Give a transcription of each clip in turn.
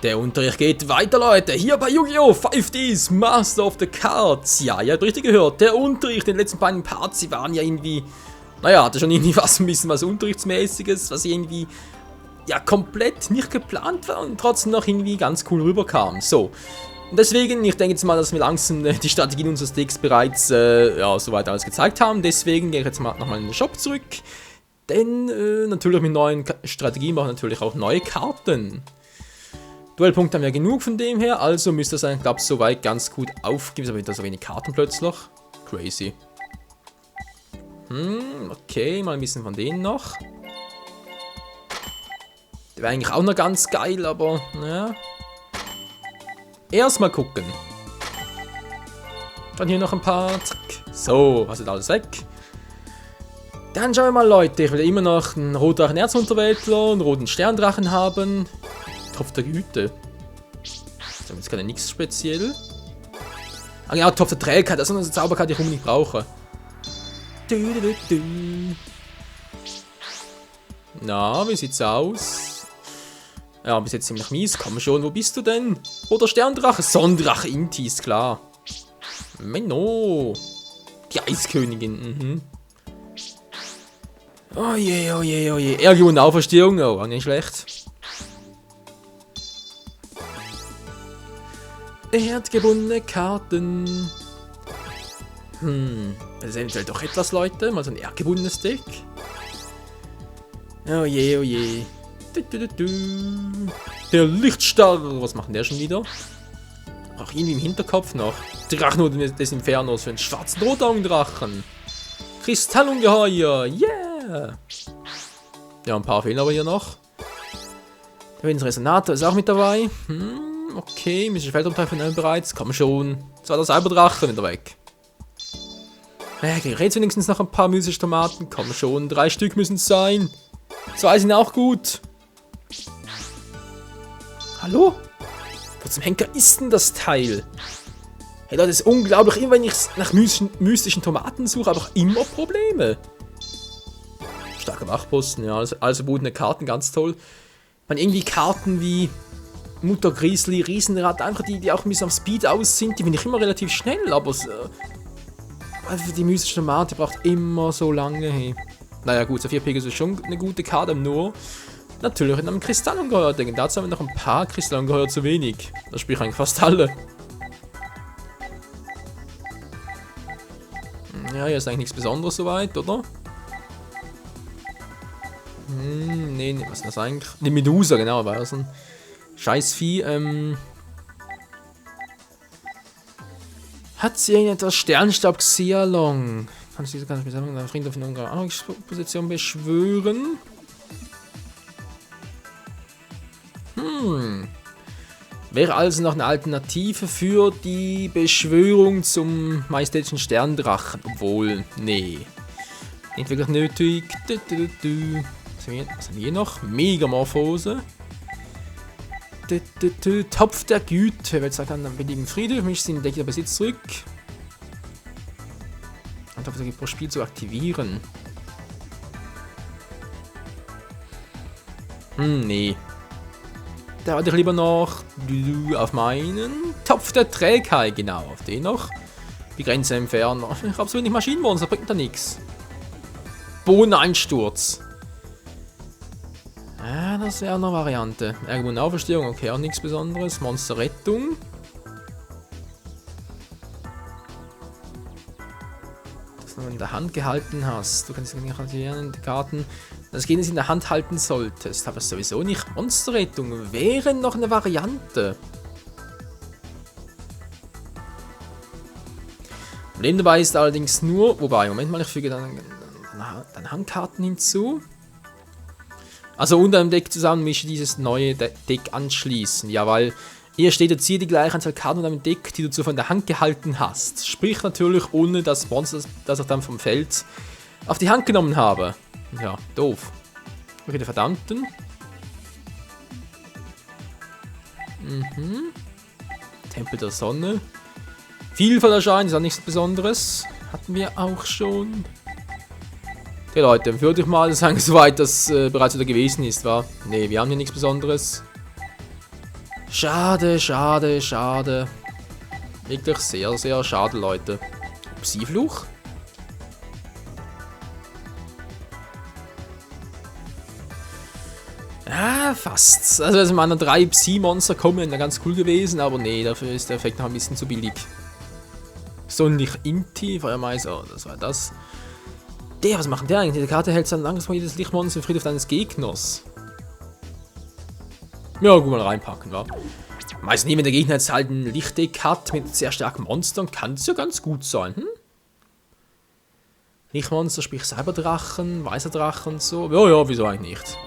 Der Unterricht geht weiter, Leute. Hier bei Yu-Gi-Oh! 5Ds Master of the Cards. Ja, ihr habt richtig gehört. Der Unterricht in den letzten beiden Parts, die waren ja irgendwie... Naja, hatte schon irgendwie was, ein bisschen was Unterrichtsmäßiges, was irgendwie... Ja, komplett nicht geplant war und trotzdem noch irgendwie ganz cool rüberkam. So. Und deswegen, ich denke jetzt mal, dass wir langsam die Strategien unseres Decks bereits, ja, soweit alles gezeigt haben. Deswegen gehe ich jetzt mal nochmal in den Shop zurück. Denn, natürlich mit neuen Strategien machen wir natürlich auch neue Karten. Duellpunkte haben wir genug von dem her, also müsste das eigentlich, glaube ich, soweit ganz gut aufgeben. Aber wieder so wenig Karten plötzlich. Crazy. Okay, mal ein bisschen von denen noch. Der wäre eigentlich auch noch ganz geil, aber, naja. Erstmal gucken. Dann hier noch ein paar. Zack. So, was ist alles weg? Dann schauen wir mal, Leute. Ich will immer noch einen Rotdrachen Erzunterweltler, einen roten Sterndrachen haben. Topf der Güte. So, jetzt kann er nichts speziell. Ah ja, Topf der Trägheit. Das ist eine Zauberkarte, die ich unbedingt brauche. Na, wie sieht's aus? Ja, bis jetzt ziemlich mies. Komm schon, wo bist du denn? Oder Sterndrache? Sonnendrache Inti, ist klar. Menno. Die Eiskönigin, Oh je, oh je, oh je. Ärger und Auferstehung. Oh, nicht schlecht. Erdgebundene Karten. Das ist eventuell doch etwas, Leute. Mal so ein erdgebundenes Deck. Oh je, oh je. Der Lichtstarr. Was macht denn der schon wieder? Auch irgendwie im Hinterkopf noch. Drachen des Infernos für einen schwarzen Rotaugendrachen. Kristallungeheuer. Yeah. Ja, ein paar fehlen aber hier noch. Der Windresonator ist auch mit dabei. Okay, mystische Feldumteil von einem bereits. Komm schon. Das war der Cyberdrache wieder weg. Gerät wenigstens noch ein paar mystische Tomaten. Komm schon, 3 Stück müssen es sein. 2 sind auch gut. Hallo? Wo zum Henker ist denn das Teil? Hey Leute, das ist unglaublich. Immer wenn ich nach mystischen Tomaten suche, habe ich immer Probleme. Starker Wachposten, ja. Also verbotene Karten, ganz toll. Man irgendwie Karten wie Mutter Grizzly, Riesenrad, einfach die auch ein bisschen auf Speed aus sind, die bin ich immer relativ schnell, aber also die mystische Tomate braucht immer so lange. Hey. Naja gut, Saphir Pegasus ist schon eine gute Karte, nur natürlich in einem Kristallungeheuer denken. Dazu haben wir noch ein paar Kristallungeheuer zu wenig. Das spiele ich eigentlich fast alle. Ja, hier ist eigentlich nichts Besonderes soweit, oder? Nee, was ist das eigentlich? Die Medusa, genau, war das ein Scheißvieh. Hat sie irgendetwas Sternstab Xialong? Kann ich diese ganze Besammlung der Frieden von unserer Angriffsposition beschwören? Wäre also noch eine Alternative für die Beschwörung zum majestätischen Sterndrachen. Obwohl, nee. Nicht wirklich nötig. Was haben wir hier noch? Megamorphose. Topf der Güte. Wenn es sagt, dann beliebigen Friede. Für mich sind der Besitz zurück. Und Topf der Güte pro Spiel zu aktivieren. Nee. Da hatte ich lieber noch auf meinen Topf der Trägheit, genau, auf den noch. Die Grenze entfernen. Ich habe so wenig Maschinenmonster, bringt da nichts. Bodeneinsturz. Ja, das wäre eine Variante. Irgendwo Auferstehung, okay, auch nichts Besonderes. Monsterrettung. Das du in der Hand gehalten hast. Du kannst nicht aktivieren, die Karten. Das geht es in der Hand halten solltest. Aber sowieso nicht. Monsterrettung wäre noch eine Variante. Problem dabei ist allerdings nur, wobei, Moment mal, ich füge dann Handkarten hinzu. Also unter dem Deck zusammen mische dieses neue Deck anschließen. Ja, weil hier steht jetzt hier die gleiche Anzahl Karten unter dem Deck, die du zuvor in der Hand gehalten hast. Sprich natürlich ohne das Monster, das ich dann vom Feld auf die Hand genommen habe. Ja, doof. Okay, die Verdammten. Tempel der Sonne. Vielfalt erscheinen, ist auch nichts Besonderes. Hatten wir auch schon. Okay, Leute, würde ich mal sagen, soweit das bereits wieder gewesen ist, war. Ne, wir haben hier nichts Besonderes. Schade, schade, schade. Wirklich sehr, sehr schade, Leute. Psi-Fluch? Ah, fast. Also, wenn man an 3 Psi-Monster kommen, wäre ganz cool gewesen, aber nee, dafür ist der Effekt noch ein bisschen zu billig. Sonnenlich Inti, Feuermeister, das war das. Der, was macht der eigentlich? Die Karte hält seinen Angriff jedes Lichtmonster im Friedhof deines Gegners. Ja, gut, mal reinpacken, wa? Meist nie, wenn der Gegner jetzt halt ein Lichtdeck hat mit sehr starken Monstern, kann es ja ganz gut sein, hm? Lichtmonster, sprich Cyberdrachen, weißer Drachen und so. Ja, ja, wieso eigentlich nicht?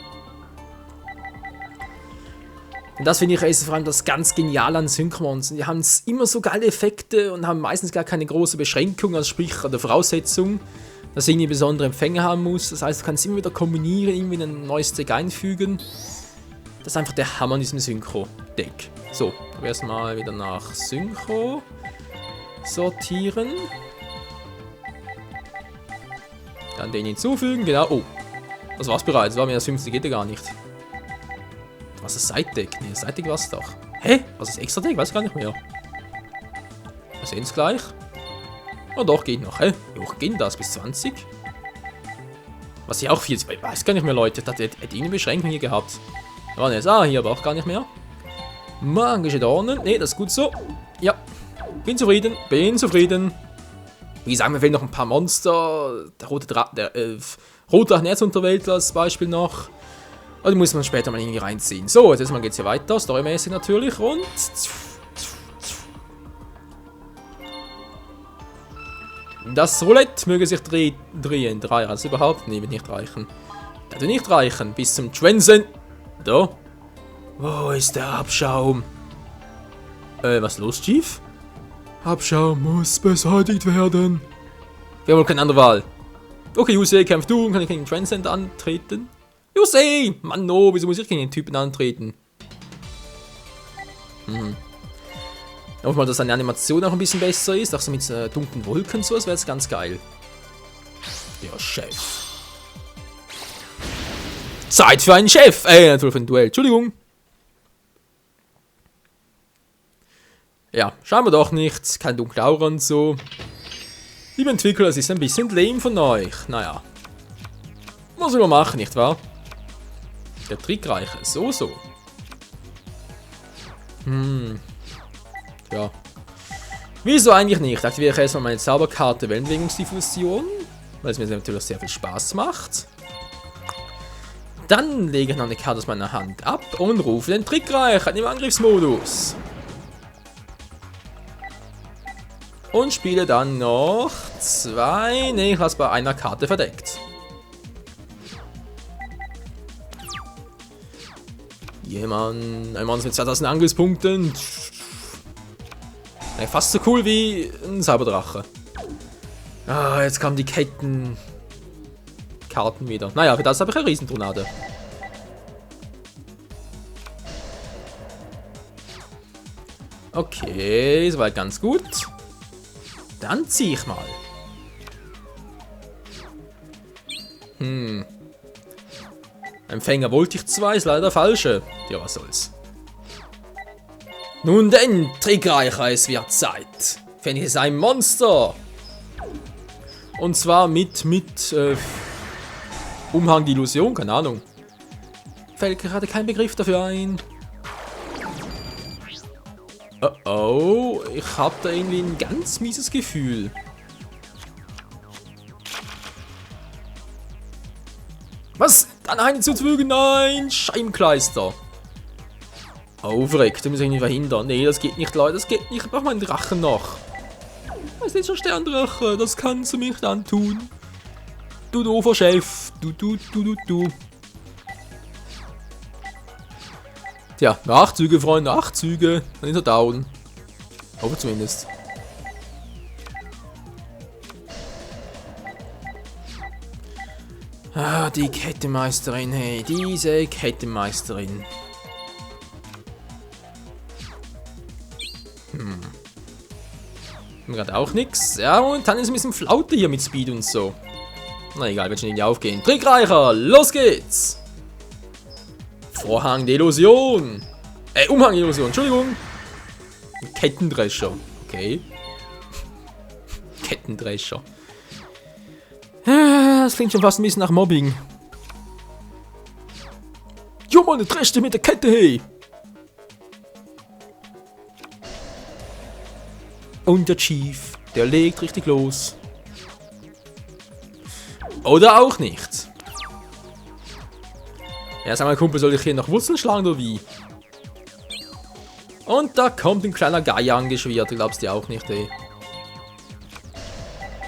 Und das finde ich ist vor allem das ganz Geniale an Synchronmonstern. Die haben immer so geile Effekte und haben meistens gar keine große Beschränkung, also sprich an der Voraussetzung, dass irgendwie besondere Empfänger haben muss. Das heißt, du kannst immer wieder kombinieren, irgendwie in ein neues Deck einfügen. Das ist einfach der Hammer in diesem Synchro-Deck. So, erstmal wieder nach Synchro sortieren. Dann den hinzufügen, genau. Oh, das war's bereits. War mir das 50, geht ja gar nicht. Was ist Side-Deck? Nee, Side-Deck war es doch. Hä? Was ist Extra-Deck? Weiß gar nicht mehr. Wir sehen es gleich. Oh doch, geht noch, hä? Wie hoch geht das? Bis 20? Was ja auch viel ist. Ich weiß gar nicht mehr, Leute. Das hätte irgendeine Beschränkung hier gehabt. Aber jetzt, hier aber auch gar nicht mehr. Magische Dornen. Ne, das ist gut so. Ja. Bin zufrieden. Bin zufrieden. Wie gesagt, mir fehlen noch ein paar Monster. Der rote Rote Netzunterwelt als Beispiel noch. Aber die muss man später mal irgendwie reinziehen. So, jetzt erstmal geht's hier weiter. Storymäßig natürlich. Und. Das Roulette möge sich drehen. 3 also überhaupt. Nee, wird nicht reichen. Das wird nicht reichen. Bis zum Transcend. Da. Wo ist der Abschaum? Was ist los, Chief? Abschaum muss beseitigt werden. Wir haben wohl keine andere Wahl. Okay, Yusei, kämpf du. Kann ich gegen den Transcend antreten? Yusei! Mann, no, wieso muss ich gegen den Typen antreten? Ich hoffe mal, dass seine Animation auch ein bisschen besser ist. Auch so mit dunklen Wolken so, das wäre jetzt ganz geil. Ja, Chef. Zeit für einen Chef! Natürlich für ein Duell. Entschuldigung. Ja, schauen wir doch nicht. Kein dunkler Aura und so. Liebe Entwickler, es ist ein bisschen lame von euch. Naja. Was will man machen, nicht wahr? Der Trickreiche. So. Ja. Wieso eigentlich nicht? Aktiviere ich erstmal meine Zauberkarte Wellenbewegungsdiffusion. Weil es mir natürlich sehr viel Spaß macht. Dann lege ich noch eine Karte aus meiner Hand ab und rufe den Trickreichen im Angriffsmodus. Und spiele dann noch 2. Ne, ich lasse bei einer Karte verdeckt. Ein Monster mit 2000 Angriffspunkten. Ja, fast so cool wie ein Cyberdrache. Ah, jetzt kamen die Karten wieder. Naja, für das habe ich eine Riesentornade. Okay, soweit ganz gut. Dann ziehe ich mal. Empfänger wollte ich zwar, ist leider falsche. Ja, was soll's. Nun denn, Trickreicher, es wird Zeit. Finde ich es ein Monster. Und zwar mit Umhang die Illusion, keine Ahnung. Fällt gerade kein Begriff dafür ein. Oh, ich habe da irgendwie ein ganz mieses Gefühl. Was? Dann einen hinzuzufügen? Nein, Scheibenkleister. Aufregt, du musst irgendwie verhindern. Nee, das geht nicht, Leute, das geht nicht. Ich brauche meinen Drachen noch. Was ist dieser Sterndrache? Das kannst du mir nicht antun. Du doofer Chef. Du. Tja, 8 Züge, Freunde, 8 Züge. Dann ist er down. Hoffe zumindest. Ah, die Kettenmeisterin, hey. Diese Kettenmeisterin. Gerade auch nix. Ja, und dann ist ein bisschen Flaute hier mit Speed und so. Na egal, wird schon irgendwie aufgehen. Trickreicher, los geht's! Vorhang der Illusion. Umhangillusion, Entschuldigung. Kettendrescher. Okay. Kettendrescher. Das klingt schon fast ein bisschen nach Mobbing. Jo, Mann, dresch dich mit der Kette, hey! Und der Chief, der legt richtig los. Oder auch nicht. Ja, sag mal, Kumpel, soll ich hier nach Wurzeln schlagen oder wie? Und da kommt ein kleiner Geier angeschwirrt, glaubst du auch nicht, ey.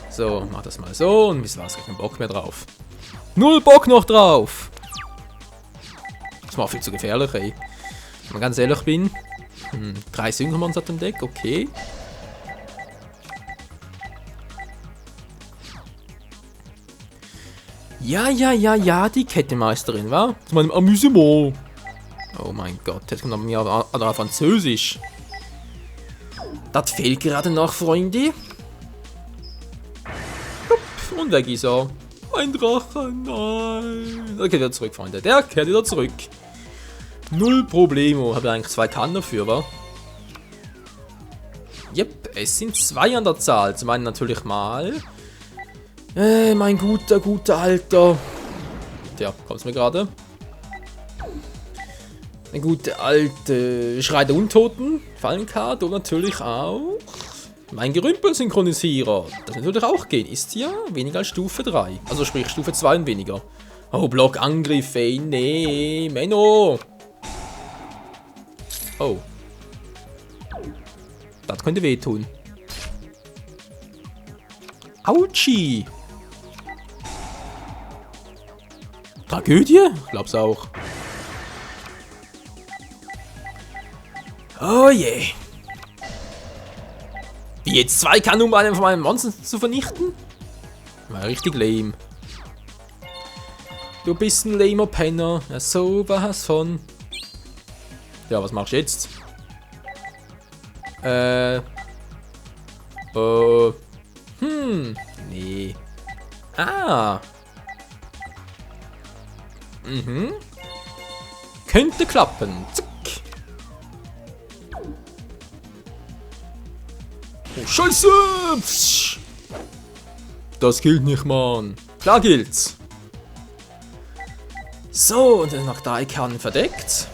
So, mach das mal so und wisst was, keinen Bock mehr drauf. Null Bock noch drauf! Das war viel zu gefährlich, ey. Wenn ich ganz ehrlich bin. 3 Synchronmons auf dem Deck, okay. Ja, die Kettemeisterin, wa? Zu meinem Amüsement. Oh mein Gott, jetzt kommt mir auf Französisch. Das fehlt gerade noch, Freunde. Und weg ist er. Ein Drache, nein. Der kehrt wieder zurück, Freunde. Der kehrt wieder zurück. Null Problemo. Habe ich eigentlich 2 Kannen dafür, wa? Yep, es sind 2 an der Zahl. Zum einen natürlich mal. Mein guter Alter. Tja, kommt's mir gerade. Eine gute alte Schrei der Untoten. Fallenkarte und natürlich auch mein Gerümpel-Synchronisierer. Das wird natürlich auch gehen. Ist ja weniger als Stufe 3. Also sprich Stufe 2 und weniger. Oh, Blockangriff, ey. Nee, Menno. Oh. Das könnte wehtun. Autschi. Tragödie? Glaub's auch. Oh je. Wie jetzt 2 Kannen, um einen von meinen Monstern zu vernichten? War richtig lame. Du bist ein lamer Penner. Ja, so was von. Ja, was machst du jetzt? Nee. Ah. Könnte klappen. Zack. Oh, Scheiße! Psch. Das gilt nicht, Mann. Klar gilt's. So, und dann noch 3 Kannen verdeckt.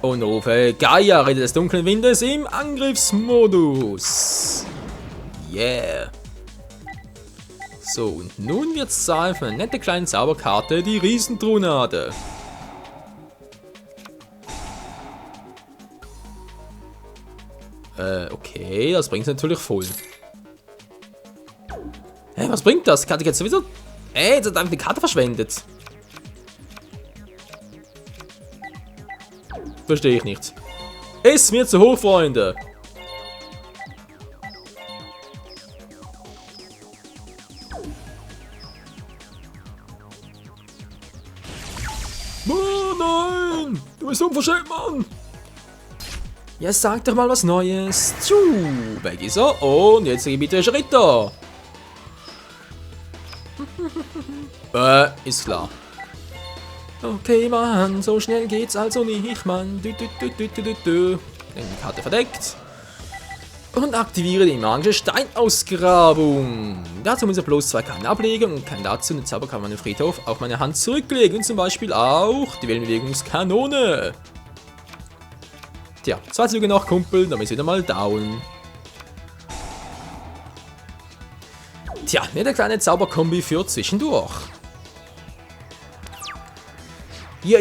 Und rufe Gaia, Ritter des dunklen Windes im Angriffsmodus. Yeah. So, und nun wird's Zeit für eine nette kleine Zauberkarte, die Riesentruhnade. Okay, das bringt natürlich voll. Hä, was bringt das? Karte jetzt sowieso. Jetzt hat einfach die Karte verschwendet. Verstehe ich nicht. Ist mir zu hoch, Freunde. Oh nein! Du bist unverschämt, Mann! Ja, sag doch mal was Neues. Weg ist er. Und jetzt bitte Ritter. Ist klar. Okay, Mann, so schnell geht's also nicht, Mann. Die Karte verdeckt. Und aktiviere die magische Steinausgrabung. Dazu muss er bloß 2 Karten ablegen und kann dazu eine Zauberkarte meinen Friedhof auf meine Hand zurücklegen. Und zum Beispiel auch die Wellenbewegungskanone. Tja, 2 Züge noch, Kumpel, dann ist wieder mal down. Tja, eine kleine Zauberkombi für zwischendurch. Yeah.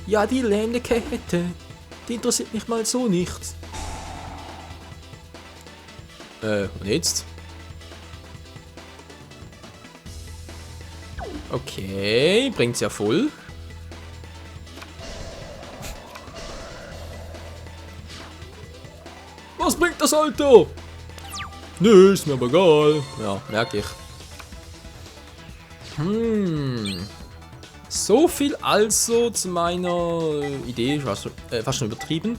Ja, die lähmende Kette, die interessiert mich mal so nicht. Und jetzt? Okay, bringt's ja voll. Was bringt das, Alter? Nö, ist mir aber egal. Ja, merke ich. So viel also zu meiner Idee, fast schon übertrieben.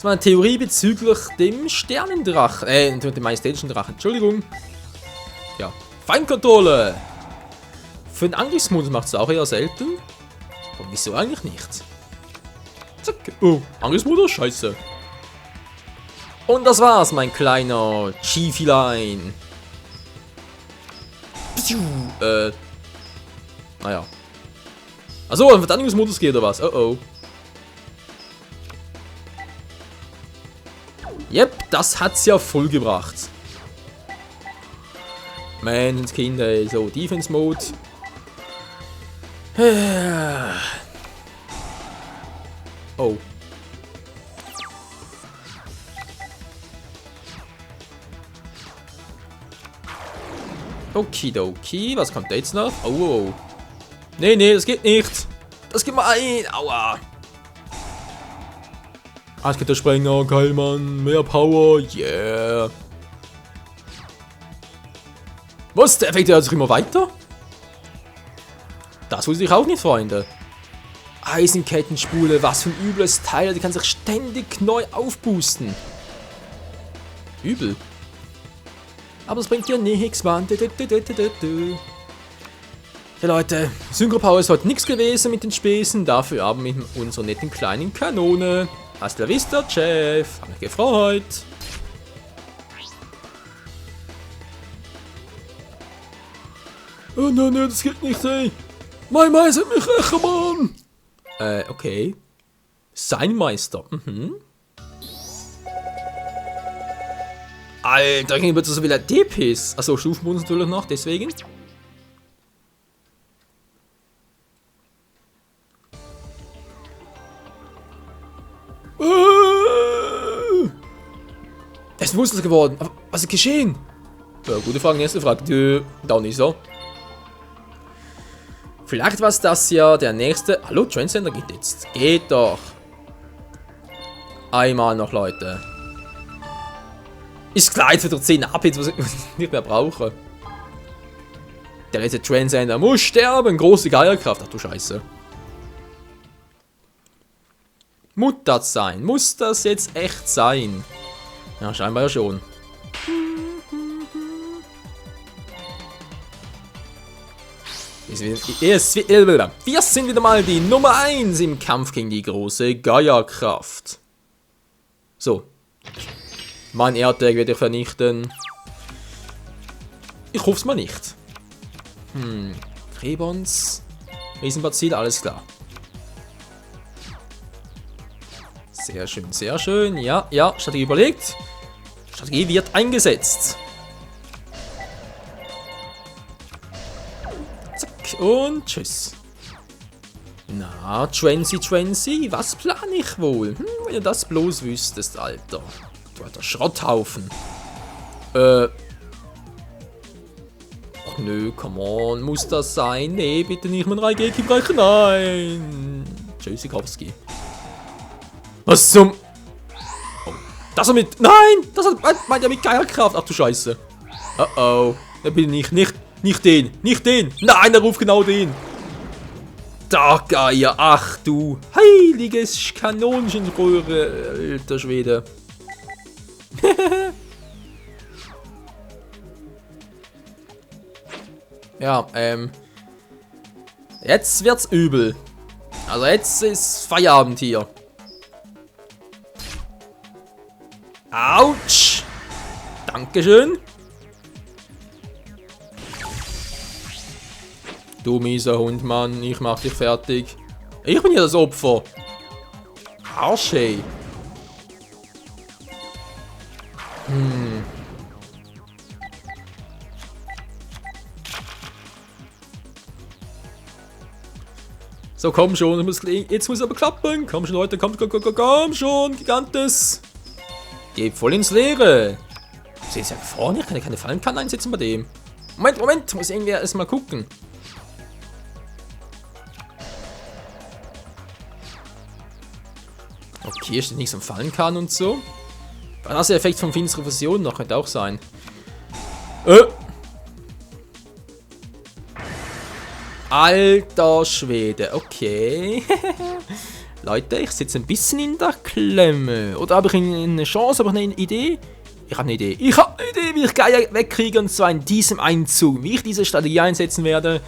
Das war eine Theorie bezüglich dem Sternendrachen. Dem majestätischen Drachen. Entschuldigung. Ja. Feinkontrolle. Für den Angriffsmodus macht es auch eher selten. Aber wieso eigentlich nicht? Zack. Oh, Angriffsmodus? Scheiße. Und das war's, mein kleiner Chiefelein. Naja. Achso, ein Verteidigungsmodus geht oder was? Oh oh. Yep, das hat's ja voll gebracht. Menschenskind, ey. So, Defense Mode. Oh. Okidoki, was kommt da jetzt noch? Oh, oh. Nee, nee, das geht nicht. Das geht mal ein. Aua. Eiskettersprenger, geil, Mann. Mehr Power. Yeah. Was? Der Effekt hört sich immer weiter? Das wusste ich auch nicht, Freunde. Eisenkettenspule, was für ein übles Teil. Die kann sich ständig neu aufboosten. Übel. Aber es bringt ja nichts, Mann. Ja, Leute, Synchro-Power ist heute nichts gewesen mit den Späßen. Dafür aber mit unserer netten kleinen Kanone. Hasta la vista, Chef. Hat mich gefreut. Oh nein, nein, das geht nicht, ey. Mein Meister hat mich rächen, Mann. Okay. Sein Meister. Mhm. Alter, ich nehme so viele DPs. Achso, Stufenbonus natürlich noch, deswegen. Er ist bewusstlos geworden. Aber was ist geschehen? Ja, gute Frage, nächste Frage. Da nicht so. Vielleicht war es das ja der nächste. Hallo, Transcender geht jetzt. Geht doch. Einmal noch, Leute. Ist klar, jetzt wieder 10 AP, was ich nicht mehr brauche. Der letzte Transcender muss sterben. Große Geierkraft. Ach du Scheiße. Muss das sein? Muss das jetzt echt sein? Ja, scheinbar ja schon. Wir sind wieder mal die Nummer 1 im Kampf gegen die große Geierkraft. So. Mein Erddeck werde ich vernichten. Ich hoffe es mal nicht. Krebons. Riesenbazil, alles klar. Sehr schön, sehr schön. Ja, ja, Strategie überlegt. Strategie wird eingesetzt. Zack und tschüss. Na, Twenty, was plane ich wohl? Wenn ihr das bloß wüsstest, Alter. Du alter Schrotthaufen. Ach nö, come on, muss das sein? Nee, bitte nicht mein 3G brechen. Nein. Tschüssikowski. Was zum... Oh, das er mit... Nein! Das meint ja mit Geierkraft. Ach du Scheiße. Oh oh. Da bin ich nicht den. Nicht den. Nein, er ruft genau den. Da Geier. Ach du heiliges Kanonenröhre. Alter Schwede. Ja, jetzt wird's übel. Also jetzt ist Feierabend hier. Autsch! Dankeschön. Du mieser Hund, Mann. Ich mach dich fertig. Ich bin ja das Opfer. Arsch, ey. So, komm schon. Jetzt muss aber klappen. Komm schon, Leute. Komm schon. Gigantes. Geht voll ins Leere. Seht ihr ja vorne? Ich kann ja keine Fallenkanne einsetzen bei dem. Moment. Muss irgendwie erstmal gucken. Okay, hier steht nichts am Fallenkanne und so. War das der Effekt von finstere Fusion noch? Könnte auch sein. Alter Schwede. Okay. Leute, ich sitze ein bisschen in der Klemme. Oder habe ich eine Chance, habe ich eine Idee? Ich habe eine Idee. Ich habe eine Idee, wie ich Gaia wegkriege, und zwar in diesem Einzug. Wie ich diese Strategie einsetzen werde,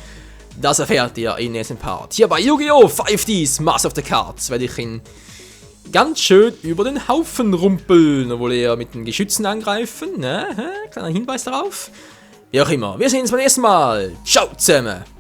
das erfährt ihr in diesem Part. Hier bei Yu-Gi-Oh! 5Ds Master of the Cards werde ich ihn ganz schön über den Haufen rumpeln, obwohl er mit den Geschützen angreifen. Ne? Kleiner Hinweis darauf. Wie auch immer. Wir sehen uns beim nächsten Mal. Ciao zusammen.